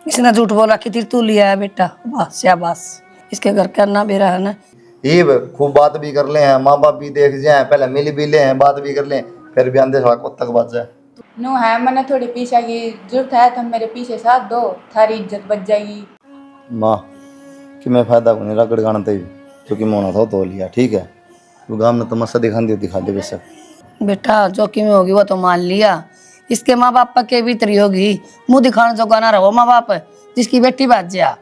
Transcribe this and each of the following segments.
इसने झूठ बोला कि तू लिया है बेटा, बस शाबाश। इसके घर करना बेरा है ना। ये खूब बात भी कर ले हैं, माँ बाप भी देख जाए, पहले मिल भी ले हैं, बात भी कर ले, फिर भी आंधे साला कब तक बात जाए। नो है मैंने थोड़ी पीछे की जरूरत है, तुम मेरे पीछे साथ दो, थारी इज्जत बच जाएगी। माँ कि मैं फायदा को नहीं रगड़ गाना तभी जो कि मोना था तो लिया, ठीक है। वो गाँव में तमाशा दिखा दे बेशक। बेटा जोखिम होगी वो तो मान लिया, इसके माँ बाप के भीतरी होगी, मुंह दिखाने जो गाना रहो माँ बाप जिसकी बेटी बात जा।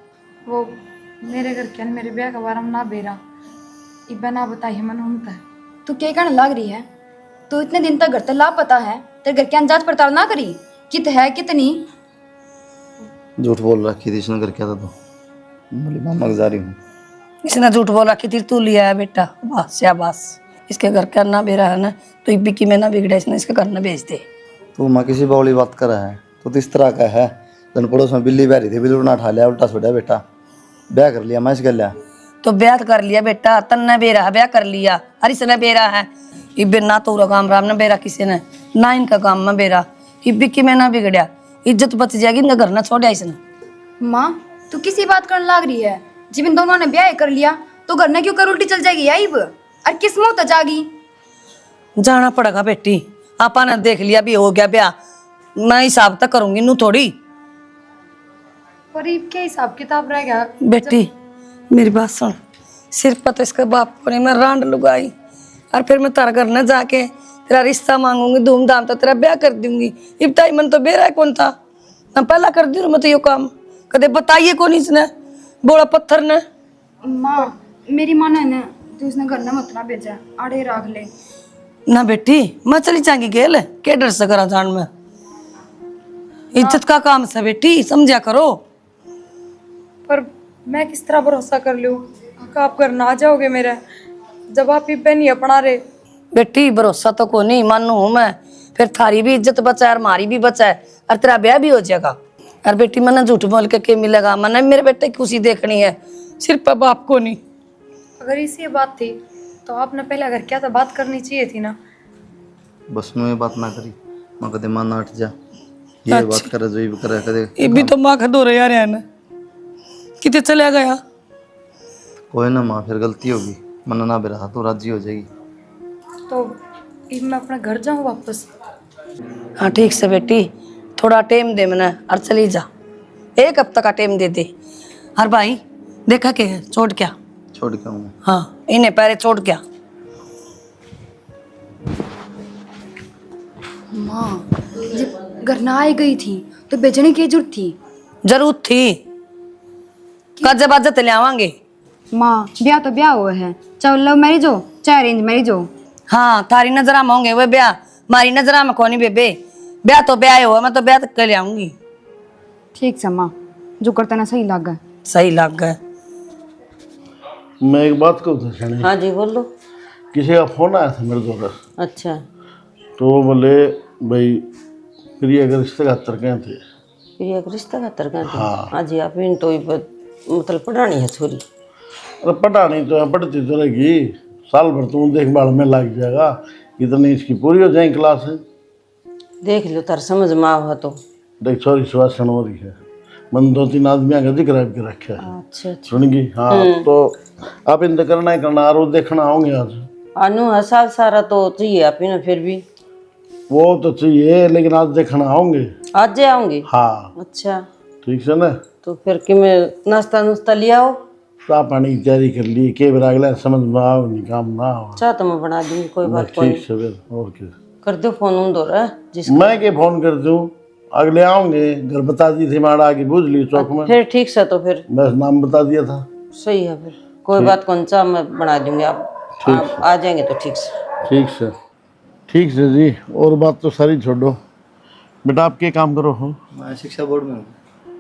वो मेरे घर के मेरे ब्याह का बारे में ना बेरा इबा ना बताई मन होता है। तू क्या कहने लग रही है? तू इतने दिन तक घर तक लापता है, तेरे घर की जांच पड़ताल ना करी कित है कितनी? झूठ बोल रखी थी इसने, कर क्या था तो बोली मामा की जा रही हूँ। इसने झूठ बोला कि तू लिया है बेटा, बस शाबाश। इसके घर करना बेरा है ना, तो इब्बी की मैं ना बिगड़ा, इसने इसके घर ना भेज दे। तू माँ किसी बावली बात कर रहा है तो इस तरह का है। जन पड़ोस में बिल्ली बह रही थी, बिल्ली उठा लिया, उल्टा छोड़ा बेटा, ब्याह कर लिया, मैं इस कर लिया। तो ब्याह कर लिया बेटा, तन्ने बेरा ब्याह कर लिया, हरिस ने बेरा है। इब्बे ना तो काम राम ने बेरा किसी ने, ना इनका काम में बेरा। इब्बी की मैं ना बिगड़या, इज्जत बच जाएगी, इनका घर ना छोड़ा इसने। माँ तू किसी बात करने लग रही है? जब इन दोनों ने ब्याह कर लिया तो घर ने क्यों कर उल्टी चल जाएगी आइब? और किस मुंह तक जागी? जाना पड़ेगा बेटी, आपा ने देख लिया भी हो गया ब्याह, मैं हिसाब तक करूंगी नू थोड़ी। पर ये क्या हिसाब किताब रह गया? बेटी मेरी बात सुन, सिर्फ पता इसका बाप को नहीं, मैं रांड लुगाई और फिर मैं तारा घर न जाके तेरा रिश्ता मांगूंगी, धूमधाम तो तेरा ब्याह कर दूंगी। इब्ताई मन तो बेरा कौन था, मैं पहला कर दी मैं तो यो काम कदे बताइए कौन इसने, बोला पत्थर ने। माँ मेरी माँ ने तू इसने घर न मत ना भेजा, आड़े राख ले ना बेटी मैं चली जाएंगी गेल के डर से करा जान में, इज्जत का काम से बेटी समझा करो। पर मैं किस तरह भरोसा कर लूं कि आप घर ना आ जाओगे मेरे, जब आप इब्बे नहीं अपना रहे? बेटी भरोसा तो को नहीं मानू हूं मैं, फिर थारी भी इज्जत बचा है और हमारी भी बचा है और तेरा ब्याह भी हो जाएगा। और बेटी मैंने झूठ बोल के मिलेगा, मैंने मेरे बेटे की खुशी देखनी है, सिर्फ बाप को नहीं। अगर इसी बात थी तो आपने पहले अगर क्या था बात करनी चाहिए थी ना। बस नु ये बात ना करी, माँ कदे मान ना हट जा, ये अच्छा। बात करे जो ये करे कदे। ये भी तो माँ खदो रहे यार है कितने चला गया। कोई ना माँ, फिर गलती होगी, मन ना बेरा तो राजी हो जाएगी। तो अब मैं अपना घर जाऊँ वापस? हाँ ठीक से बेटी, थोड़ा टाइम दे मैंने और चली जा, एक हफ्ता का टाइम दे दे। और भाई देखा के चोट क्या? छोड़ के आऊँ? हाँ इन्हें पैरे चोट क्या। माँ जब घर ना आई गई थी तो बेचने की जरूरत थी? जरूरत थी, कद बाजत ले आवांगे। माँ ब्याह तो ब्याह हुआ है, चाहे लव मैरिज हो चाहे अरेंज मैरिज हो। हाँ थारी नजरा में होंगे वे ब्याह, मारी नजरा में कौन बेबे, ब्याह तो ब्याह हुआ, मैं तो ब्याह तक कर ले आऊंगी। ठीक से माँ, जो करता ना सही लगा। सही लग गए। मैं एक बात कहूँ था शनि, हाँ जी बोलो। किसी का फोन आया था मेरे द्वारा, अच्छा तो वो बोले भाई प्रिय अगर रिश्ते का तरके थे। ये एक रिश्ता का तरका थे? हाँ। हाँ जी आप इन तो मतलब पढ़ानी है छोरी। अरे पढ़ा नहीं तो पढ़ती तो रहेगी, साल भर तुम देखभाल में लग जाएगा, इतनी इसकी पूरी हो जाए क्लास है। देख लो तार समझ में आवा तो। देख छोरी सुवासन हो रही है, मन 2-3 आदमियों का जिक्र के रखा है, अच्छा सुन गई? हाँ तो आप इन करना ही करना, और वो देखना आओगे आज। अनु साल सारा तो चाहिए आप ही ना, फिर भी वो तो चाहिए लेकिन आज देखना आओगे। आज आऊंगी? हाँ अच्छा ठीक से ना, तो फिर कि मैं नाश्ता नुश्ता लिया हो? चाह पानी की तैयारी कर ली, के बेरा अगला समझ में आओ नहीं काम ना हो। चाह तो मैं बना दूंगी, कोई बात ठीक कोई। से फिर और क्या कर दो फोन उन दो रहा जिस मैं के फोन कर दूं, अगले आओगे घर बता दी थी, माड़ा आके पूछ ली चौक में, फिर ठीक से तो फिर बस नाम बता दिया था। सही है, फिर कोई बात कौन सा मैं बना दूंगी, आप आ जाएंगे तो ठीक से। ठीक से जी, और बात तो सारी छोड़ो, बेटा आप क्या काम करो हो? मैं शिक्षा बोर्ड में हूँ।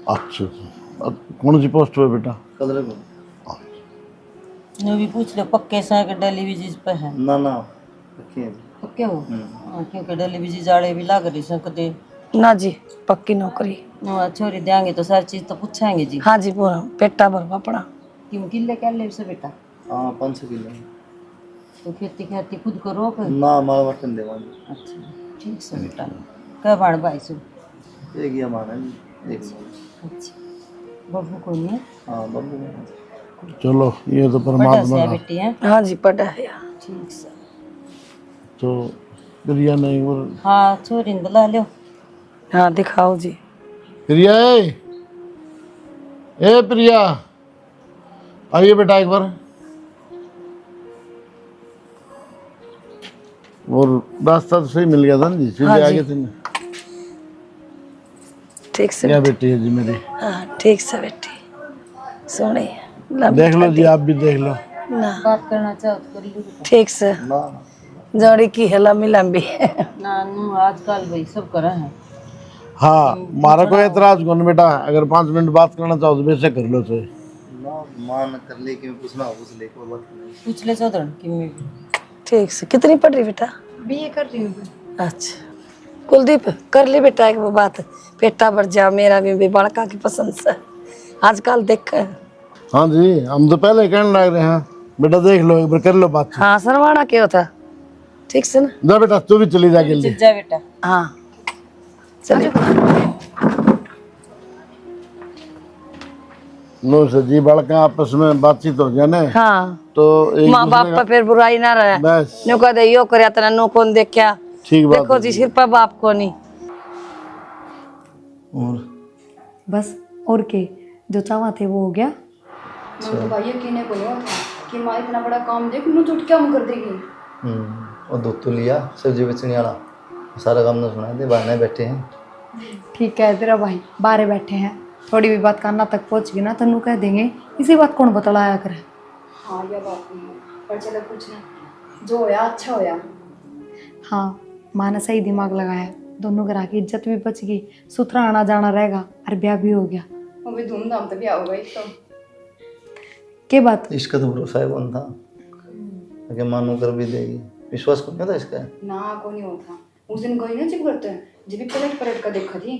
अच्छा, अब कौन सी पोस्ट पे बेटा? कदर को ये भी पूछ लो पक्के से के डेली बेसिस पे है ना ना पक्की पक्के हो? हाँ क्योंकि डेली बेसिस जाड़े भी लाग रही सकते ना जी, पक्की नौकरी। छोरी देंगे तो सारी चीज तो पूछेंगे जी। हाँ जी पूरा पेटा भरवा पड़ा। क्यों किले क्या ले से बेटा? हाँ 500 किलो। तो खेती खेती खुद करो फिर? ना माँ बर्तन देवांगे। अच्छा ठीक से बेटा, क्या बाढ़ भाई सु एक ही हमारा एक। अच्छा बबू को नहीं हाँ बब्बू चलो ये तो बड़ा परमात्मा से का। बेटी है। हाँ जी पढ़ा है। ठीक से। तो प्रिया नहीं और हाँ छोरी बुला लो। हाँ दिखाओ जी। प्रिया ए प्रिया आइए बेटा एक बार। और रास्ता तो सही मिल गया था ना जी, सीधे हाँ जी। आगे थे ना। ठीक से क्या बेटी है जी मेरी, हाँ ठीक से बेटी सोनी देख लो जी आप भी देख लो। ना बात करना चाहो तो कर लो। ठीक से जोड़ी की है लंबी लंबी। ना नू आजकल भाई सब करा है। हाँ मारा कोई एतराज कौन बेटा, अगर 5 मिनट बात करना चाहो तो बेशक कर लो। तो मान कर ले कि पूछना पूछ ले कोई बात नहीं। पूछ ले चौधरी कि मैं ठीक से कितनी पढ़ रही बेटा? बीए कर रही हूँ। अच्छा कुलदीप कर ली बेटा एक वो बात, पेटा भर जा मेरा भी बड़का की पसंद से आजकल देख। हाँ जी हम तो पहले कहने लग रहे हैं बेटा देख लो एक बार कर लो बात। हाँ सरवाना क्या होता ठीक से ना। जा बेटा तू भी चली जा जल्दी। जा बेटा। हाँ चलिए नो से जी बड़का आपस में बातचीत हो गया ना हाँ तो एक माँ बाप दूसरे पर फिर बुराई ना रहे। बस नो कह दे यो कर तना नो कौन देख क्या ठीक बात देखो जी सिर पर बाप को नहीं। और बस और के जो चाहवा थे वो हो गया। मैं तो भाई यकीन नहीं बोलो कि माँ इतना बड़ा काम देख नू झूठ क्या कर देगी। और दूध तो लिया सब्जी बेचने वाला सारा काम ना सुना दे, बाहर बैठे हैं। ठीक है तेरा भाई बाहर बैठे हैं, थोड़ी भी बात काना तक पहुंच गई ना तन्नू कह देंगे इसी बात कौन बतलाया करे। हाँ यह बात नहीं है पर चलो कुछ ना जो होया अच्छा होया। हाँ माँ ने सही दिमाग लगाया, दोनों घर की इज्जत भी बच गई, सुथरा आना जाना रहेगा और ब्याह भी हो गया। वो भी धूमधाम तो ब्याह हो गई तो के बात इसका तो भरोसा है कौन था कि मानो कर भी देगी, विश्वास कौन था इसका। ना को नहीं होता उस दिन गई ना जब करते हैं जब भी पलट पलट कर देखा थी।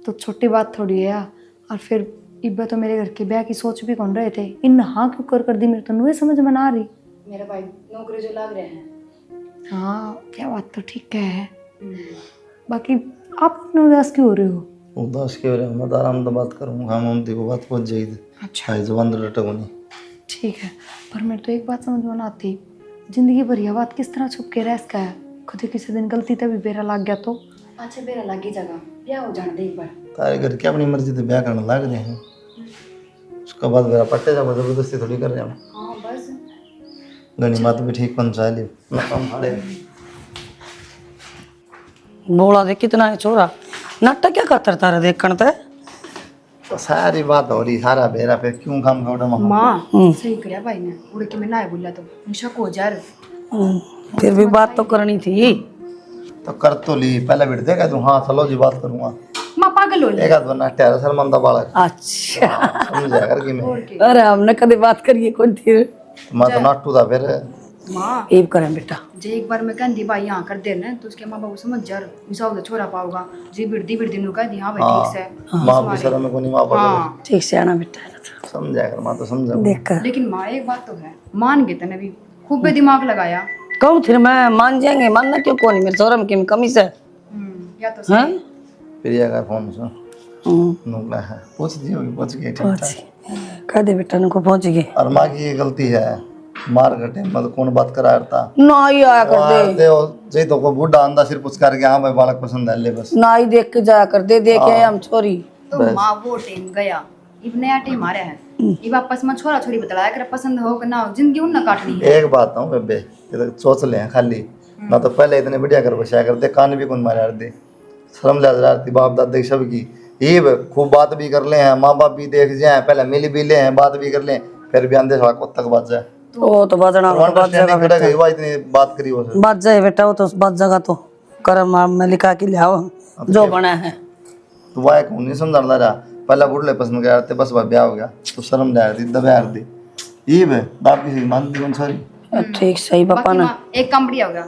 तो छोटी बात थोड़ी है यार। और फिर इब्बे तो मेरे घर के ब्याह की सोच भी कौन रहे थे, इन हाँ क्यों कर दी मेरे तो नुए समझ में ना आ रही। मेरा भाई नौकरी जो लग रहे हैं। हाँ क्या बात तो ठीक है। बाकी आप इतने उदास क्यों हो रहे हो? उदास क्यों हो रहे हो, मैं तो आराम से बात करूँगा। हम ममती को बात पहुँच जाएगी। अच्छा है जुबान तो रटको नहीं। ठीक है पर मेरे तो एक बात समझ में ना आती, जिंदगी भर यह बात किस तरह छुप के रह सका है। खुद ही किसी दिन गलती तभी बेरा लग गया तो अच्छा बेरा लगी जगह ब्याह हो जाने दे एक बार। तारे घर की अपनी मर्जी से ब्याह करने लग रहे हैं, उसके बाद मेरा पट्टे जा जबरदस्ती थोड़ी कर रहे हैं। हाँ बस गनी बात भी ठीक पहुंचा ली ना कम हाड़े। बोला दे कितना है छोरा नाटक क्या करता तारा देखण ते तो सारी बात हो रही सारा बेरा फिर क्यों काम करो माँ सही कराया भाई ने उड़ के मैं ना बोला तो शक हो जा रहा। फिर भी बात तो करनी थी। तो कर तो ली पहले बिट देगा तू हाँ चलो जी बात करूंगा। माँ पागल हो एक आध वरना टेरा शर्मंदा बालक अच्छा समझा कर कि मैं अरे हमने कभी बात करिए कौन थी मैं तो नाटू था फिर। माँ ये करें बेटा जे एक बार मैं कहती भाई यहाँ कर देना तो उसके माँ बाप समझ जा हिसाब से छोरा पाऊंगा जी बिरदी नु कह दी हाँ भाई ठीक से माँ भी शर्म को नहीं माँ पर हाँ। ठीक से आना बेटा समझा कर माँ तो समझा देख कर लेकिन माँ एक बात तो है मान गए तने भी खूब बे दिमाग लगाया। कहूँ फिर मैं मान जाएंगे मानना क्यों कौन मेरे शोरम की कमी से या तो हैं प्रिया का फोन सुन नुकला है पूछ दियो कि पहुंच गए ठीक ठाक। कह दे बेटा को पहुंच गए और माँ की ये गलती है मार घटे मतलब कौन बात करा था ना ही आया कर दे दे जे तो को बूढ़ा अंदा सिर पूछ करके हाँ भाई बालक पसंद है ले बस ना ही देख के जाया कर दे देख आए हम छोरी तो माँ वो टाइम गया इब नया टाइम आ रहा है इब आपस में छोरा छोरी बतलाया कर पसंद हो कि ना हो जिंदगी उन ना काटनी है। एक बात हूँ बेबे ये तो सोच ले खाली ना तो पहले इतने बढ़िया कर बसाया करते कान भी कौन मारा दे शर्म लिहाज रही बाप दादा सब की ये खूब बात भी कर ले हैं माँ बाप भी देख जाए पहले मिल भी ले हैं बात भी कर ले फिर भी आंधे साला कब तक बात जाए वो तो बजना बात जगह बेटा इतनी बात करी वो बात जाए बेटा वो तो बात जगह तो कर्म में लिखा के ले आओ जो बना है तो वाह कौन नहीं समझा रहा पहला बुढ़ले पसंद करते बस भाई ब्याह हो गया तो शर्म ले दी दबा दी ये बाप की मान दी कौन सारी ठीक सही पापा बाकी ने माँ एक काम बढ़िया होगा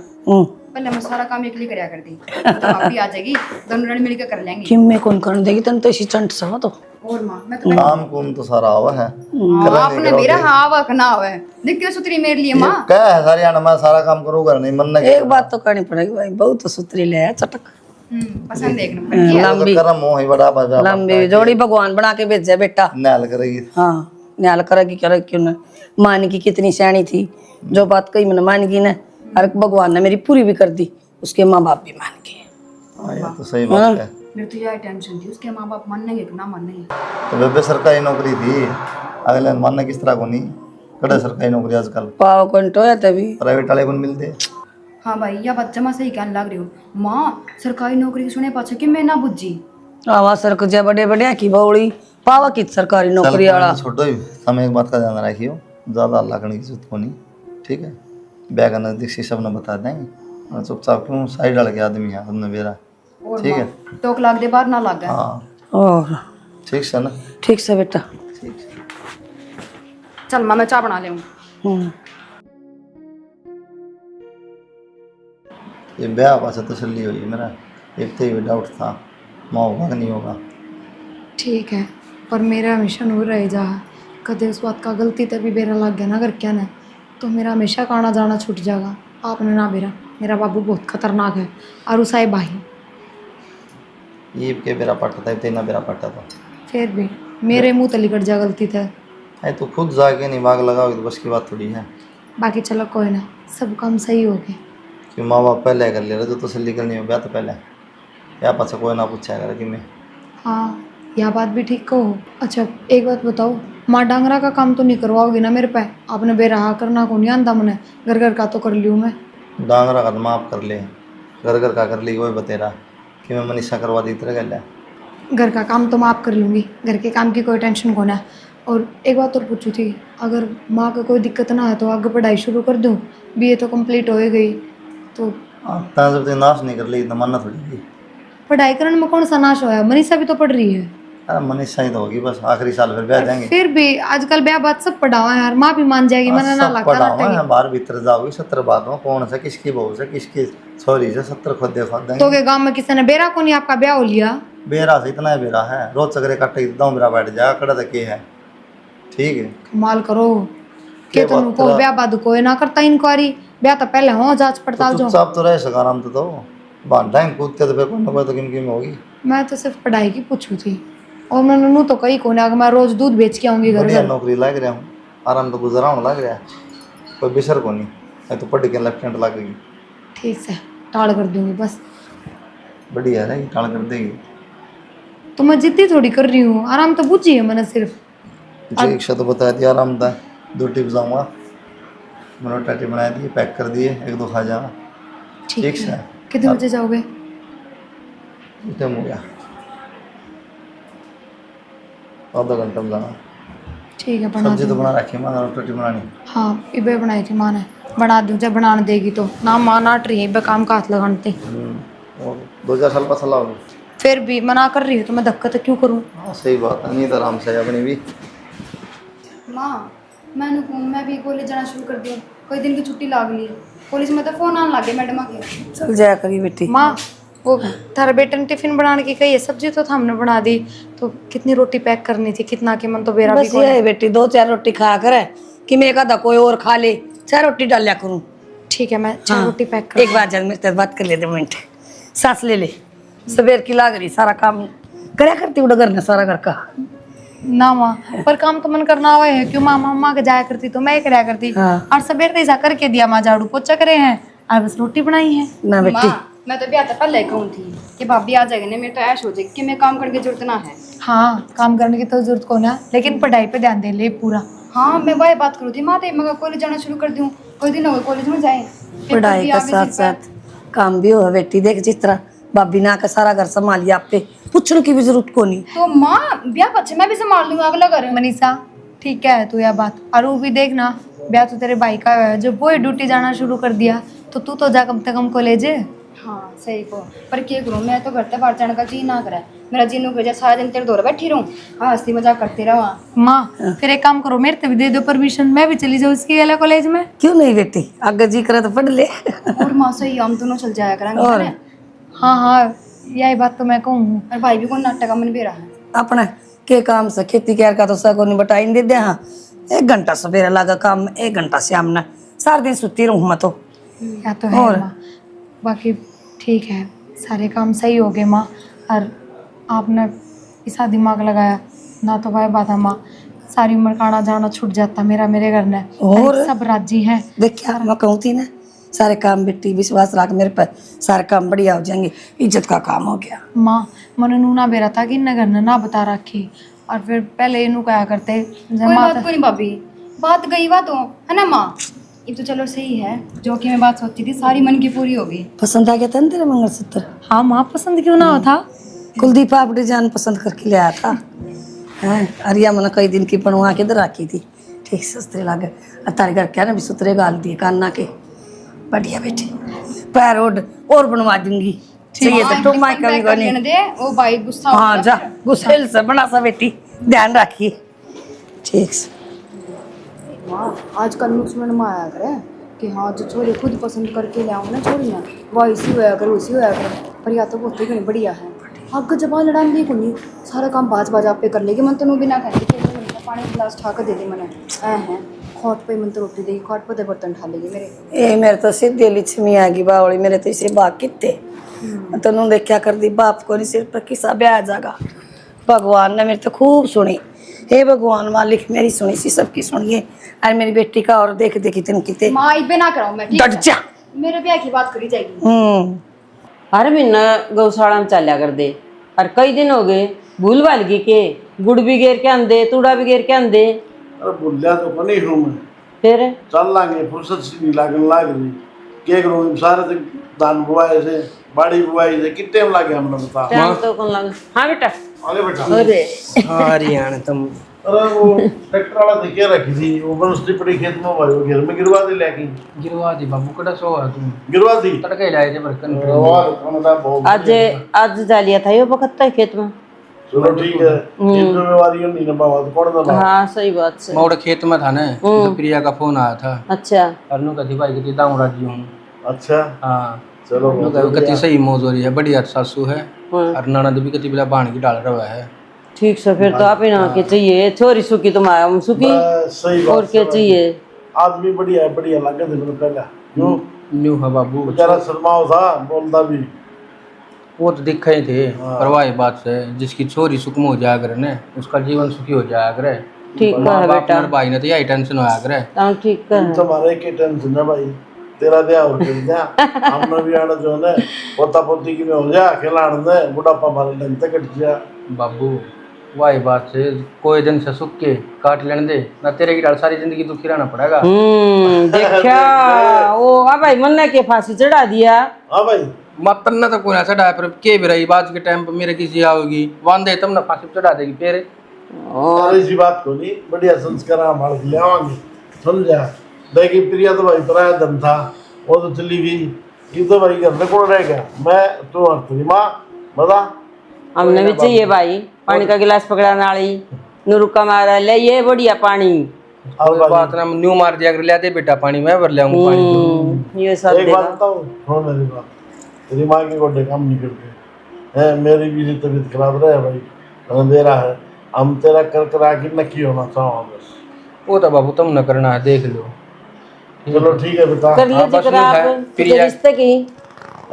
पहले मैं सारा काम अकेली करया कर दी तो आप भी आ जाएगी दोनों जने मिलकर कर लेंगे। किम में कौन कर देगी तन तो इसी चंट सा तो और माँ मैं तो काम कौन तो सारा आवा है आपने मेरा हाँ वक ना होवे देख क्यों सुतरी मेरे लिए माँ क्या है सारी आना मैं सारा काम करूँगा नहीं मन एक बात तो करनी पड़ेगी भाई बहुत तो सुतरी ले आया चटक पसंद है एक नंबर। लंबी कर्म हो ही बड़ा बाबा लंबी जोड़ी भगवान बना के भेजा बेटा। नाल करेगी। हाँ न्याल करेगी करे क्यों ना। मान की कितनी सयानी थी, जो बात कही मैंने मान गई ना, और भगवान ने मेरी पूरी भी कर दी, उसके माँ बाप भी मान गए। हाँ ये तो सही बात है। मेरे तो यही टेंशन थी उसके माँ बाप मानेंगे कि ना मानेंगे। तो बेबे सरकारी नौकरी थी, अगले मानने किस तरह को नहीं कड़े सरकारी नौकरी आजकल पाव कंटो है तभी प्राइवेट वाले को नहीं मिलते। हाँ भाई यह बात जमा सही कहने लग रही हो माँ। सरकारी नौकरी की सुने पाछे कि मैं ना बुझी। आवा सरक जा बड़े बड़े की बौड़ी पावा की सरकारी नौकरी वाला। छोटो ही हमें एक बात का ध्यान रखियो, ज़्यादा अल्लाह करने की जरूरत को नहीं, ठीक है। बैग का नज़दीक से सब ने बता देंगे और चुपचाप क्यों साइड डाल के आदमी है हमने बेरा, ठीक है। टोक लाग दे बाहर ना लाग गया। हाँ और ठीक से ना, ठीक से बेटा। ठीक। चल माँ मैं चाय बना ले। ये ब्याह पास तसल्ली हुई मेरा, एक तो ही डाउट था माँ होगा कि नहीं होगा। ठीक है पर मेरा हमेशा नूर रह जा। कदे उस बात का गलती तभी बेरा लग गया ना घर क्या ना, तो मेरा हमेशा का आना जाना छूट जाएगा। आपने ना बेरा, मेरा बाबू बहुत खतरनाक है और उसाई भाई ये के बेरा पट्टा था इतना बेरा पट्टा था, फिर भी मेरे मुंह तली कट जा गलती था। अरे तो खुद जाके नहीं भाग लगाओगे तो बस की बात थोड़ी है। बाकी चलो कोई ना, सब काम सही हो गए। कि माँ बाप पहले कर ले रहे तो तसल्ली करनी हो ब्याह तो पहले या पास कोई ना पूछा कर कि मैं। हाँ यह बात भी ठीक कहो। अच्छा एक बात बताओ, माँ डांगरा का काम तो नहीं करवाओगी ना मेरे पे? आपने बेरहा करना को नहीं आंदा मैंने, घर घर का तो कर लियो मैं। डांगरा का माफ कर ले, घर घर का कर ली वही बतेरा कि मैं मनीषा करवा दी तरह गल। घर का काम तो मैं आप कर लूँगी, घर के काम की कोई टेंशन कौन है। और एक बात और पूछी थी, अगर माँ को कोई दिक्कत ना है तो आगे पढ़ाई शुरू कर दूँ? बीए तो कंप्लीट हो ही गई, तो ता जब तक नाश नहीं कर ली तो मानना थोड़ी थी। पढ़ाई करने में कौन सा नाश होया? मनीषा भी तो पढ़ रही है। अरे मनीषा ही तो होगी बस, आखिरी साल फिर ब्याह जाएंगे। फिर भी आजकल ब्याह बात सब पढ़ावा है यार, माँ भी मान जाएगी। मैंने ना लगता पढ़ावा बाहर भीतर जाओगी 70 बातों कौन सा किसकी बहू से किसकी छोरी से 70 खुद देखा देंगे। तो के गांव में किसी ने बेरा को नहीं आपका ब्याह हो लिया? बेरा से इतना है, बेरा है रोज चक्रे काटे दो मेरा बैठ जाएगा कड़ा तक है, ठीक है। कमाल करो के क्या बात को करा? ब्याह बाद कोई ना करता इंक्वायरी, ब्याह तो पहले हो जांच पड़ताल जो। चुपचाप तो रह सका आराम तो बांधा कूदते तो फिर कोई ना कोई तो गिनगी में होगी। मैं तो सिर्फ पढ़ाई की पूछू थी, और मैंने नू तो कही को ना मैं रोज दूध बेच के आऊंगी घर बढ़िया घर। नौकरी लग रहा हूँ, आराम तो गुजारा होने लग रहा है, कोई बिसर को नहीं है तो पढ़ के लेफ्टिनेंट लगेगी। ठीक से टाल कर दूंगी बस। बढ़िया है टाल कर देगी। तो मैं जिद्दी थोड़ी कर रही हूँ, आराम तो बुझी है मैंने सिर्फ। इच्छा तो बता दिया आराम था, 2 टिप जाऊँगा मैंने टाटी बना दिए पैक कर दिए, 1-2 खा जाना। ठीक से कितने बजे जाओगे? टाइम हो गया, आधा घंटा में जाना। ठीक है बना सब्जी तो दूँ। बना रखी माँ, रोटी बनानी। हाँ इबे बनाई थी माँ ने, बना दूँ जब बनाने देगी तो। ना माँ नाट रही है इबे काम का हाथ लगाते। और 2-4 साल पास लाओ। फिर भी मना कर रही हूँ तो मैं धक्का तो क्यों करूँ? हाँ सही बात है, नींद आराम से अपनी भी। माँ मैं भी कॉलेज जाना शुरू कर दी, कोई दिन की छुट्टी लाग ली। कॉलेज में तो फोन आने लगे मैडम के। चल जाया करी बेटी। माँ वो थारा बेटे ने टिफिन बनाने की कही है, सब्जी तो हमने बना दी, तो कितनी रोटी पैक करनी थी, कितना के मन तो बेरा भी बस ये है बेटी, 2-4 रोटी खाया करे कि मैं एक आधा कोई और खा ले, 4 रोटी डालिया करूँ। ठीक है मैं 4 रोटी पैक कर। एक बार जल मेरे बात कर ले 2 मिनट, सांस ले ले। सवेर की लाग रही, सारा काम करया करती उड़ा करना सारा घर का। ना माँ पर काम तो मन करना हुआ है, क्यों मामा के जाया करती तो मैं ही कराया करती। हाँ। और सवेर ऐसा करके दिया माँ, झाड़ू पोछा करे हैं और बस रोटी बनाई है। ना बेटी मैं तो ब्याह तो पहले कहूँ थी कि भाभी आ जाएगी ना, मेरे तो ऐश हो जाएगी कि मैं काम करने की जरूरत ना है। हाँ काम करने की तो जरूरत को ना, लेकिन पढ़ाई पे ध्यान दे ले पूरा। हाँ मैं वही बात करूँ थी माँ, मैं कॉलेज जाना शुरू कर दूँ, कोई दिन हो गए कॉलेज में जाए। पढ़ाई का साथ साथ काम भी हो बेटी। देख जिस तरह भाभी ना का सारा घर संभालिया, आप पे पूछने की भी जरूरत को नहीं। तो माँ ब्याह पीछे मैं भी संभाल लूंगा अगला घर। मनीषा ठीक है तू यह बात, और वो भी देखना ब्याह तो तेरे भाई का है, जब वो ड्यूटी जाना शुरू कर दिया तो तू तो जा कम से कम कॉलेज। हाँ सही को, पर क्या करूँ मैं तो घर से बाहर जाने का जी ना करे, मेरा जी नु कर सारा दिन तेरे दौर बैठी रहूँ, हाँ हंसी मजाक करते रहो। माँ फिर एक काम करो, मेरे से भी दे दो परमिशन, मैं भी चली जाऊँ उसकी वाला कॉलेज में। क्यों नहीं बेटी, आगे जी करे तो पढ़ ले। और माँ सही हम दोनों चल जाया करेंगे और? है ना? हाँ यही बात तो मैं कहूँ। और भाई भी कौन नाटक का मन भी रहा है। अपना के काम से खेती केयर का तो सको नहीं बटाई दे दे। हाँ 1 घंटा सवेरे लगा काम, 1 घंटा शाम ना, सारा दिन सुती रहूँ मैं तो। या तो है और? माँ, बाकी ठीक है सारे काम सही हो गए माँ। और आपने ऐसा दिमाग लगाया ना तो वह बात है माँ, सारी उम्र का आना जाना छूट जाता मेरा मेरे घर ने। और? सब राजी हैं। देख क्या मैं कहूँ थी ना, सारे काम बेटी विश्वास रख मेरे पर, सारे काम बढ़िया हो जाएंगे, इज्जत का काम हो गया। माँ मैंने नूना बेरा था कि इन्हें घर ने ना बता रखी, और फिर पहले इनू कहा करते कोई बात कोई नहीं भाभी, बात गई बात हो है ना माँ। ये तो चलो सही है, जो कि मैं बात सोची थी सारी मन की पूरी होगी। पसंद आ गया था ना तेरा मंगलसूत्र? हाँ माँ, पसंद क्यों ना हो था। कुलदीप आप डिजाइन पसंद करके ले आया था। हैं अरिया मैंने कई दिन की बनवा के इधर रखी थी, ठीक सस्ते लागे। और तारे घर क्या ना भी सुतरे गाल दिए कान्ना के, बढ़िया बेटे। पैर और बनवा दूंगी, चाहिए तो तुम माई कभी को नहीं। दे ओ भाई गुस्सा हाँ जा, गुस्सेल से बना सा बेटी, ध्यान रखिए। ठीक से माँ आजकल नुक्स मन में आया करे कि हाँ जो छोरी खुद पसंद करके ले आओ ना छोरी ना, वह इसी होया करे उसी होया करे। पर या तो बहुत ही बढ़िया है, आग जब लड़ान दी कोनी, सारा काम बाज बाज आप पे कर लेगी। मन तो बिना कहेंगे पानी गिलास उठा कर दे दे मैंने ऐ हैं खोट पे मन तो रोटी देगी, खोट पे बर्तन उठा लेगी मेरे। ए मेरे तो सीधे लिच्छमी आ गई बावली, मेरे तो इसे बाग किते तनु देख क्या कर दी, बाप को नहीं सिर पर किसा ब्याह जागा। भगवान ने मेरी तो खूब सुनी, हे भगवान मालिक मेरी सुनी सी सबकी सुनिए। और मेरी बेटी का और देख देखी तिन किते माँ इबे ना कराऊं मैं, ठीक डट है? जा। मेरे ब्याह की बात करी जाएगी। हर महीना गौशाला में चलिया कर दे। और कई दिन हो गए भूल भाल गई के गुड़ भी गेर के आंदे, तूड़ा भी गेर के आंदे। अरे बुल्ला तो को नहीं हूँ मैं, फिर चल लांगे फुर्सत सी नहीं लागन लाग रही। के करूँ सारे दिन धान बुआए से बाड़ी बुआई से कितने टाइम लागे हमने बता। टाइम तो कौन लगा। हाँ बेटा। आगे बेटा। अरे हरियाणा तुम अरे वो ट्रैक्टर वाला तो क्या रखी थी वो बनस्ती पड़ी खेत में भाई, वो घर में गिरवा दे लेके। गिरवा दी बाबू कड़ा सो है तुम गिरवा दी तड़के लाए थे बरकन और खाना बहुत आज जा लिया था ये बखत्ता है खेत में। चलो ठीक है, ये जिम्मेवारी नहीं ना बाबा तो कौन ना। हाँ सही बात से। मोड़ खेत में था ना, तो प्रिया का फोन आया था। अच्छा अरनू कहती भाई कहती दाऊं राजी हूँ। अच्छा हाँ चलो कहती सही मौज हो रही है, बढ़िया सासू है। और ननद भी कहती बिला बाण की डाल रहा है। ठीक से फिर तो आप ही ना के चाहिए, छोरी सुखी तुम्हारा हम सुखी सही और क्या चाहिए। आदमी बढ़िया है, बढ़िया लगे थे मैंने पहला क्यों न्यू है बाबू, बेचारा शर्माओ था बोलता भी। वो तो दिखे ही थे। पर वही बात से जिसकी छोरी सुखम हो जाया करे ना, उसका जीवन सुखी हो जाया करे। ठीक है बेटा। भाई ने तो यही टेंशन होया करे। हाँ ठीक है। तुम्हारे के टेंशन है भाई, तेरा ब्याह हो गया हमने भी आना जो है पोता पोती की में हो जा खिलाड़ दे बुढ़ापा मारे ढंग तक कट जा। बाबू वही बात से कोई दिन से सुख के काट लेने दे ना, तेरे की डाल सारी जिंदगी दुखी रहना पड़ेगा। देखा ओ आ भाई मन के फांसी चढ़ा दिया। हाँ भाई मतन ना तो कोई ना चढ़ा, पर के भी रही बात के टाइम पर मेरे किसी आओगी वांदे तब ना फांसी चढ़ा देगी फिर। और ऐसी बात को नहीं, बढ़िया संस्कार हमारे ले आवांगे समझा। देखी प्रिया तो भाई पराया धन था, वो तो चली गई, ये तो भाई घर में कौन रह गया, मैं तो हरती माँ बता। हमने भी चाहिए भाई, पानी का गिलास पकड़ा नाली नुरुका मारा ले ये बढ़िया पानी। कोई बात ना न्यू मार दिया कर, ले आते बेटा पानी मैं भर ले आऊंगा पानी। ये सब एक बात बताऊँ, सुन मेरी बात, तेरी माँ के गोडे काम नहीं करते हैं, मेरी भी तबीयत खराब रहे भाई, मेरा है हम तेरा कर करा के नक्की होना चाहो बस। वो तो बाबू तुम न करना है, देख लो। चलो ठीक है बेटा। कर लिए बस जिक्र यूं आप है, तुझे रिश्ते की।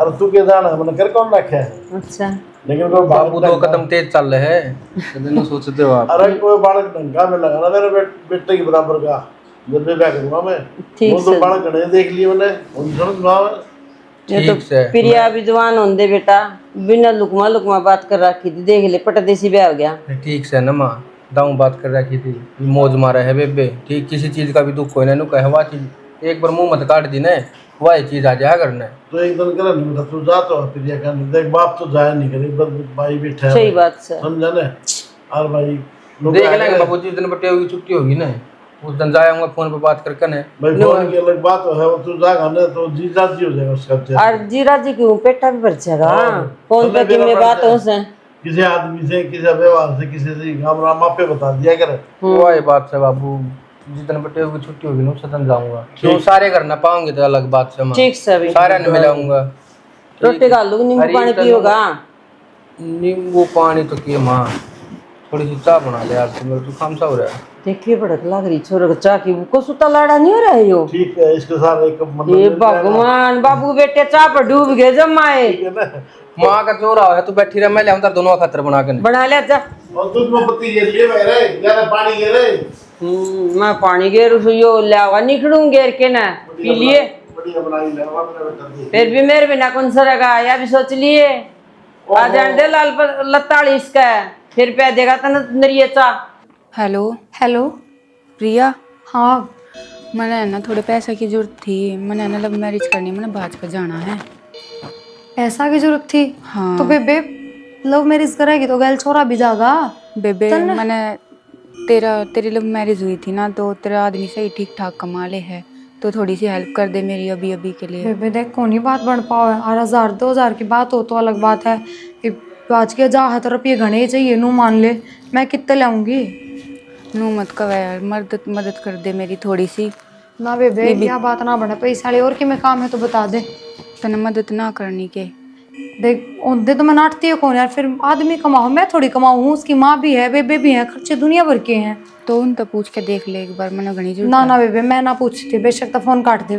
अरे तू के जाना है, मैंने कर कौन रखा है, अच्छा लेकिन कोई बाबू बालक दो कदम तेज चल रहे हैं दोनों सोचते हो आप। अरे कोई बालक ढंगा में लगाना मेरे बेटे के बराबर का, जब भी क्या करूँगा मैं ठीक वो तो से। बालक गणे देख लिए मैंने उन समझ ये तो ठीक से प्रिया विद्वान होंदे बेटा, बिना लुकमा लुकमा बात कर रखी थी, देख ले पट देसी ब्याह हो गया। ठीक से न माँ दाऊं बात कर रखी थी, मौज मारा है बेबे। ठीक किसी चीज का भी दुख कोई ना कहे हुआ चीज एक बार मुंह मत काट दी ना, वही चीज आ जाया करना। तो एक दिन कर बेटा तू जा तो प्रिया का नहीं देख, बाप तो जाया नहीं करे, बस भाई बैठा है सही बात से। समझा ना। और भाई देख लेंगे बाबू, जिस दिन बटे होगी छुट्टी होगी ना उस दिन जाऊंगा फोन पे बात करके ना। भाई फोन की अलग बात है, वो तू जागा ना तो जी जाती हो जाएगा उसका। और जीरा जी क्यों पेटा भी भर जाएगा फोन पे की में बात हो से किसी आदमी से किसी व्यवहार से किसी से हम राम आप पे बता दिया कर। वही बात से बाबू, जिस दिन बटे होगी छुट्टी होगी ना उस दिन जाऊंगा। क्यों सारे घर ना पाऊंगे तो अलग बात से माँ, ठीक से भी सारे ने मिलाऊंगा। रोटी खा लो नींबू पानी पियोगा। नींबू पानी तो किए माँ थोड़ी सी चाय बना ले यार, तो मेरे को खामसा हो रहा है। देखिए भड़क लग रही छोरे को चाह की, को सुता लाड़ा नहीं हो रहा है यो। ठीक है, इसके साथ एक कप मतलब ये मिल जाएगा। भगवान, बाबू बेटे चाह पर डूब गए जमाए। ठीक है ना। माँ का चोरा है, तू बैठी रह, मैं ले आऊं दोनों का खतर बना के। बना ले जा। और दूध में पत्ती गिर लिए भाई रे, ज्यादा पानी गिर रे। मैं पानी गेर यो लावा निकलूं गेर के ना पी लिए, बढ़िया बनाई ले हवा में बैठा दे। फिर भी मेरे बिना कौन सरेगा, या भी सोच लिए आ जाने दे लाल लतालीस का, फिर पे देगा तना नरिये चा। Hello hello. प्रिया, हाँ मैंने ना थोड़े पैसे की जरूरत थी, मैंने ना लव मैरिज करनी, मैंने बाज कर जाना है। पैसा की जरूरत थी? हाँ। तो बेबे लव मैरिज करेगी तो गैल छोरा भी जागा। बेबे मैंने तेरी लव मैरिज हुई थी ना, तो तेरा आदमी सही ठीक ठाक कमा ले है, तो थोड़ी सी हेल्प कर दे मेरी अभी अभी के लिए। बेबे देख कौन ही बात बन पाओ है, 1000-2000 की बात हो तो अलग बात है, कि आज के जा है तो रुपये घने ही चाहिए, नू मान ले मैं कितने लाऊंगी। नू मत कवे यार, मदद कर दे मेरी थोड़ी सी। ना बेबे क्या बात ना बने, पैसा ले और कि मैं काम है तो बता दे। तने मदद ना करनी के देख ओंदे तो मैं नाटती है कौन यार, फिर आदमी कमाओ मैं थोड़ी कमाऊँ, उसकी माँ भी है बेबे भी है, खर्चे दुनिया भर के हैं। तो उन तो पूछ के देख ले एक बार, मैंने घनी जरूरत ना ना बेबे मैं ना पूछती, बेशक तो फोन काट दे।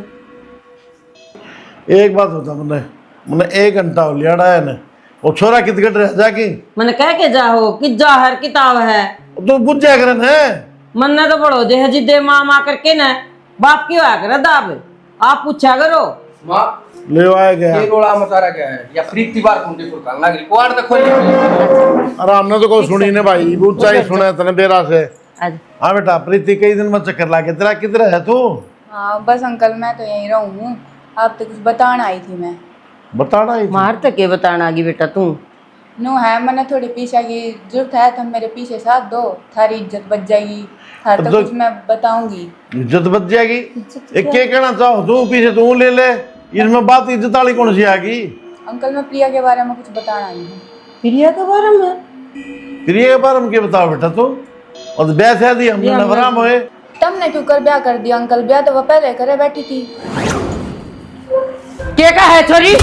एक बात बता, मैंने 1 घंटा हो लिया है ना, वो छोरा कित गट रह जाके मैंने कह के जाओ कि जाहर किताब है, तो बुझ जाया करन है। मन तो पढ़ो जे जिदे माँ करके ना बाप की होया करे दाब, आप पूछा करो। माँ ले आया गया। ये रोड़ा मचारा क्या है, या प्रीति बार कुंडी फुरकान लग रही, कुआड़ तो खोली। अरे हमने तो कोई सुनी नहीं भाई, ऊंचा ही सुना तने बेरा से। आज हाँ बेटा, प्रीति कई दिन में चक्कर लाके, तेरा किधर है तू? हाँ बस अंकल मैं तो यहीं रहूँ, आप तो कुछ बताना आई थी मैं। बताना ही थी। मार तक के बताना आगी बेटा तू। नो है, मैंने थोड़ी पीछा की जरूरत है, तुम मेरे पीछे साथ दो, थारी इज्जत बच जाएगी, थार तो कुछ मैं बताऊंगी। इज्जत बच जाएगी? एक क्या कहना चाहो तू, पीछे तू ले ले, इसमें बात इज्जत वाली कौन सी आगी? अंकल मैं प्रिया के बारे में कुछ बताना आई हूँ। प्रिया के बारे में? प्रिया के बारे में क्या बताओ बेटा तू? और ब्याह शादी हमने नवराम होए। तुमने क्यों कर ब्याह कर दिया अंकल? ब्याह तो वो पहले करे बैठी थी। क्या का है छोरी?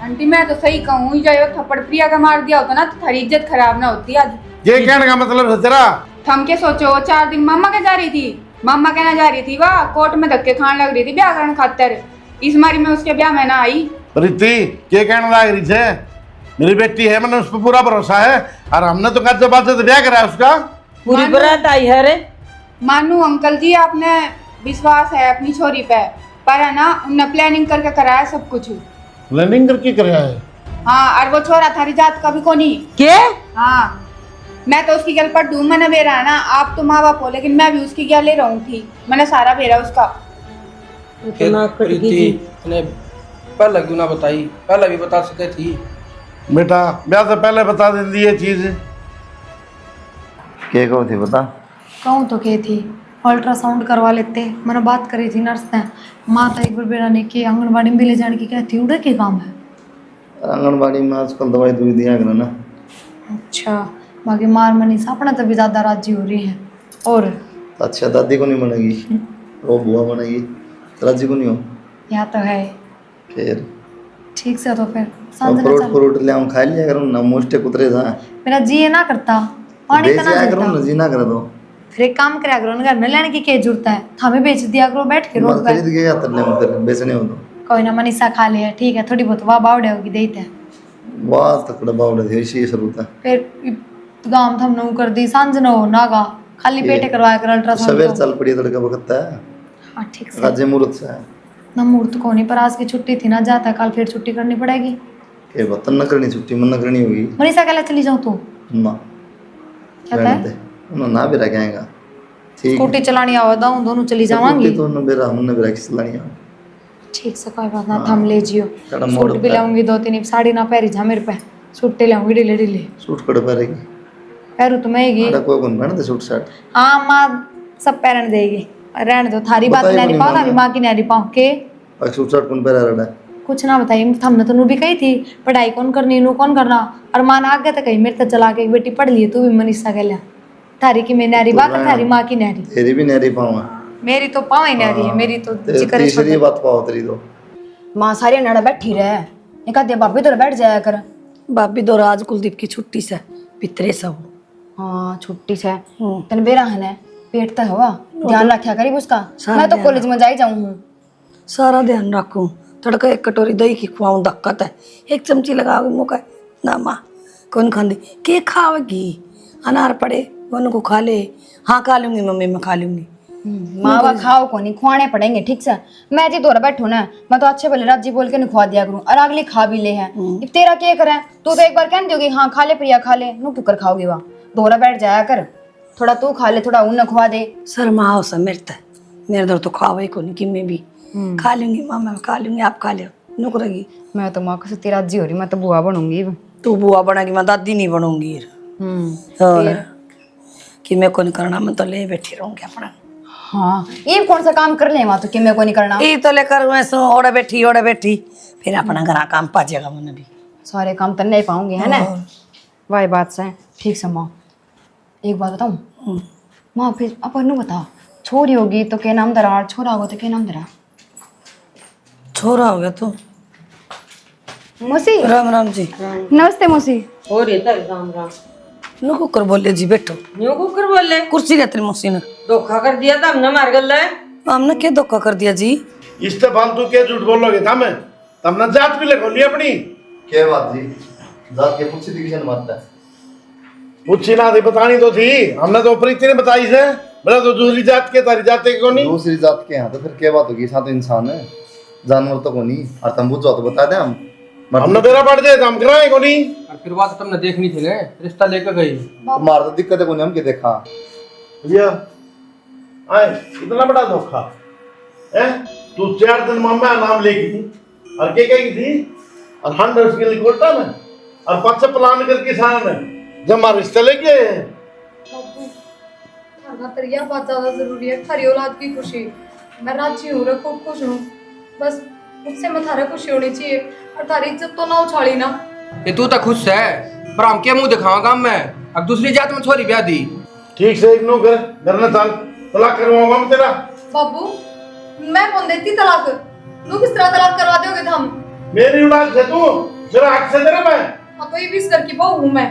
आंटी मैं तो सही कहूँ, जाए थप्पड़ प्रिया का मार दिया होता ना तो थारी इज्जत खराब ना होती आज। ये कहने का मतलब है तेरा? थम के सोचो, 4 दिन मामा के जा रही थी, मामा कहना जा रही थी, वाह कोर्ट में धक्के खाने लग रही थी ब्याह करने खातर, इस मारी में उसके ब्याह में ना आई। प्रीति क्या कहने लग रही है? मेरी बेटी है, मैंने उस पर पूरा भरोसा है, और हमने तो कच्चे बात से ब्याह करा उसका। पूरी बरात आई है रे। मानू अंकल जी आपने विश्वास है अपनी छोरी पे, पर है ना उनने प्लानिंग करके कराया सब कुछ। प्लानिंग करके कराया है? हाँ, और वो छोरा थारी जात का भी कोनी। के? हाँ, मैं तो उसकी गल पर डूब, मैंने बेरा है ना, आप तो माँ बाप हो लेकिन मैं भी उसकी गल ले रहूँ थी, मैंने सारा बेरा उसका। प्रीति ने पहले क्यों ना बताई, पहले भी बता सके थी। बेटा ब्याह से पहले बता देती ये चीज। क्या कहो थी बता? कहूँ तो क्या थी, अल्ट्रासाउंड करवा लेते, मैंने बात करी थी नर्स ने, माँ तो एक बार बेड़ा ने कि आंगनबाड़ी में भी ले जाने की कहती उड़े के काम है। आंगनबाड़ी में आजकल दवाई दूई दिया करो ना। अच्छा, बाकी मार मनीषा अपना तो भी ज़्यादा राजी हो रही है। और अच्छा दादी को नहीं बनेगी, वो बुआ बनेगी, राजी को नहीं हो? यहाँ तो है। फिर ठीक से तो फिर और सांझ फ्रूट चल, फ्रूट ले आऊं, खा लिया करो ना, मोस्टे कुतरे था मेरा जी ये ना करता, पानी बेच तो ना आया करो देता। ना, जी ना कर दो। फिर एक काम करा करो ना, घर में लेने की क्या जरूरत है, हमें बेच दिया करो बैठ के रोड मत पे। खरीद के या तरले में फिर बेचने हो तो कोई ना मनीषा खा ले, ठीक है, थोड़ी बहुत वाह बावड़े होगी देते हैं। वाह तकड़ा बावड़े थे, इसी शुरू था। फिर गांव थम नू कर दी, सांझ न हो नागा, खाली पेटे करवाया कर अल्ट्रासाउंड। सवेर चल पड़ी तड़का वक्त है, हाँ ठीक से। राजे मुहूर्त से है। ना मुहूर्त को नहीं, पर आज की छुट्टी थी ना, जाता है कल फिर छुट्टी करनी पड़ेगी। के बतन न करनी छुट्टी, मन न करनी होगी मनीषा कहला चली जाऊँ तो ना, क्या रहने है, दे, उन्होंने ना भी रखेगा। ठीक स्कूटी चलानी आवा दाऊं, दोनों चली जावांगी। तो उन्होंने बेरा, हमने बेरा किस लानी है। ठीक से कोई बात ना, थम ले जियो। कड़ा मोड़ सूट भी लाऊंगी 2-3, साड़ी ना पहरी जा मेरे पे, सूटे लाऊंगी ढीले ढीले, सूट कड़ पहरेगी, पैरू तो मैं ही। अरे कोई कौन पहनते सूट शर्ट? हाँ माँ सब पहन देगी, रहने दो, थारी बात बताइए नहीं नहीं पाओ, माँ। अभी माँ की नहीं पाओ के और सूट शर्ट कौन पहरा रहा है? कुछ ना बताइए, हमने तो नू भी कही थी पढ़ाई कौन करनी, नू कौन करना, और माँ ने आगे तो कही मेरे तो चला के बेटी पढ़ लिए, तू भी मनीषा कह लिया, थारी की मैं नारी बात है, थारी माँ की नारी, तेरी भी नहरी पाऊंगा, मेरी तो पाँव ही नारी है, मेरी तो जिक्र तीसरी बात पाओ तेरी तो। माँ सारी नड़ा बैठी रहे, एक आधे भाभी तो बैठ जाया कर। भाभी दो राज कुलदीप की छुट्टी से पितरे सब हाँ छुट्टी से तन बेरा है ने पेट तो हवा ध्यान रखा करी उसका। सारा मैं तो ध्यान कॉलेज में जाई जाऊं हूँ। सारा ध्यान रखूं, तड़का एक कटोरी दही की खुआऊं दिक्कत है, एक चमची लगाओ मुँह ना माँ कौन खाती के खाओगी, अनार पड़े वन को खा ले, हाँ खा लूंगी मम्मी मैं खा लूंगी। माँ वा खाओ को नहीं खुआने पड़ेंगे ठीक से। मैं जी तोरा बैठू ना मैं तो अच्छे भले राजी बोल के नहीं खुआ दिया करूँ और अगले खा भी ले है। अब तेरा क्या करे, तू तो एक बार कह दोगी हाँ खा ले प्रिया खा ले, नू टुकर खाओगी वहाँ दोहरा बैठ जाया कर, थोड़ा तू खा ले थोड़ा उन खुआ दे। शर्माओ सा मेरे दर तो खावे को नहीं कि मैं भी खा लूंगी माँ मैं खा लूंगी आप खा लो नुक रही। मैं तो माँ से तेरा राजी हो रही, मैं तो बुआ बनूंगी। तू बुआ बनेगी मैं दादी नहीं बनूंगी। और कि मैं को नहीं करना, मैं तो ले बैठी रहूंगी अपना। हाँ ये कौन सा काम कर ले वहाँ तो कि मैं को नहीं करना। ये तो लेकर वैसे ओढ़े बैठी फिर अपना घर काम पा जाएगा मैंने भी। सारे काम तो नहीं पाऊंगी है ना। वाही बात से ठीक से माँ। एक बात बताऊँ माँ, फिर अपन नु बता छोरी होगी तो क्या नाम धरा, छोरा होगा तो क्या नाम धरा। छोरा हो गया तू। मौसी राम राम जी। नमस्ते मौसी। हो रे तर राम राम। नु कुकर बोले जी बैठो। न्यू कुकर बोल ले, कुर्सी रहती मौसी ने धोखा कर दिया था हमने मार गल है। हमने क्या धोखा कर दिया जी। इससे फालतू क्या झूठ बोलोगे था मैं, तुमने जात भी लगा ली अपनी। क्या बात जी, जात के पूछी थी किसी मारता है? पूछी ना थी, बतानी तो थी, हमने तो प्रीति ने बताई से। बोला तो दूसरी जात के तारी जाते को नहीं। दूसरी जात के यहाँ तो फिर क्या बात होगी, साथ तो इंसान है, जानवर तो को नहीं। और तुम बुझ जाओ तो बता दे हम हमने बेरा पड़ जाए तो हम कराए को नहीं। और फिर बात तुमने देखनी थी ना, रिश्ता लेकर गई। मार तो दिक्कत है को नहीं, हम क्या देखा भैया आए इतना बड़ा धोखा है। तू 4 दिन मामा नाम लेगी और क्या कही थी, और 100 के लिए कोटा में और 5 प्लान करके सारा में जब हमारे रिश्ते लेके आए हैं। तरिया बात ज्यादा जरूरी है, थारी औलाद की खुशी। मैं राजी हूँ, रे खूब खुश हूँ, बस मुझसे मैं थारा खुशी होनी चाहिए और थारी इज्जत तो ना उछाली ना। ये तू तो खुश है पर हम क्या मुंह दिखाऊंगा मैं, अब दूसरी जात में छोरी ब्याह दी। ठीक से इग्नोर कर, घर में साल तलाक करवाऊंगा मैं तेरा। बाबू मैं कौन देती तलाक, तू किस तरह तलाक करवा दोगे हम। मेरी औलाद से तू जरा हक से तेरा मैं। हाँ तो ये भी इस घर की बहू हूँ मैं।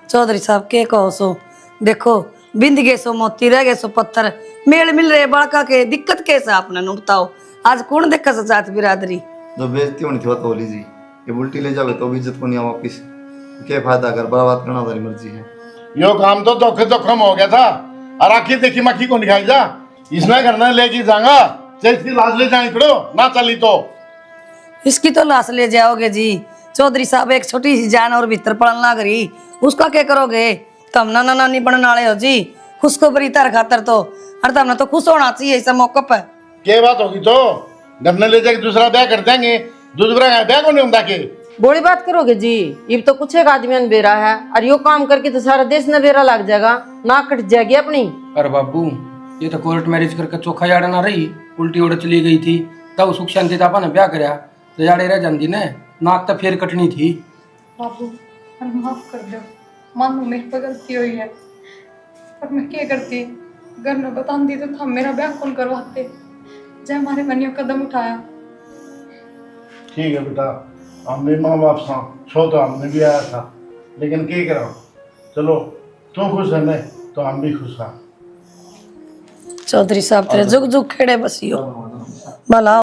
चौधरी साहब के कहो सो, देखो बिंद गए सो मोती रह गए सो पत्थर, मेल मिल रहे बड़का के दिक्कत कैसा आपने नु बताओ। आज कौन देखा सा जात बिरादरी। जो बेइज्जती होनी थी वो तो होली जी, ये उल्टी ले जाओगे तो भी इज्जत को नहीं आओ वापिस। क्या फायदा, अगर बर्बाद करना हमारी मर्जी है। यो काम तो धोखे धोखम हो गया था, और आखिर देखी मक्खी को निकाल जा। इसने घर में लेके जाऊंगा, चाहे इसकी लाश ले जाए पड़ो ना चली तो। इसकी तो लाश ले जाओगे जी चौधरी साहब, एक छोटी सी जान और भीतर पड़न लग रही, उसका क्या करोगे। तम नाना नानी बनने वाले हो जी, खुशको बरी तर खातर तो, और तमने तो खुश होना चाहिए इस मौके पर। क्या बात होगी तो घर में ले जाके दूसरा ब्याह कर देंगे, दूसरा ब्याह को नहीं होता के। बड़ी बात करोगे जी, ये तो कुछ एक आदमी ने बेरा है और यो काम करके तो सारा देश ने बेरा लग जाएगा, ना कट जाएगी अपनी। अरे बाबू ये तो कोर्ट मैरिज करके चोखा जाड़ा ना रही, उल्टी उड़ चली गई थी, तब सुख शांति था अपन ब्याह कराया तो जाड़े रह जाती ने, नाक तो फिर कटनी थी। बाबू माफ कर दो, मानो मेरे पर गलती हुई है, पर मैं क्या करती, घर में बताती तो था मेरा ब्याह कौन करवाते, जय हमारे मनियों कदम उठाया। ठीक है बेटा, हम भी माँ बाप सा छो तो हमने भी आया था, लेकिन क्या करा, चलो तू खुश है नहीं तो हम भी खुश हैं। चौधरी साहब तेरे जुग जुग खेड़े बसियो भला।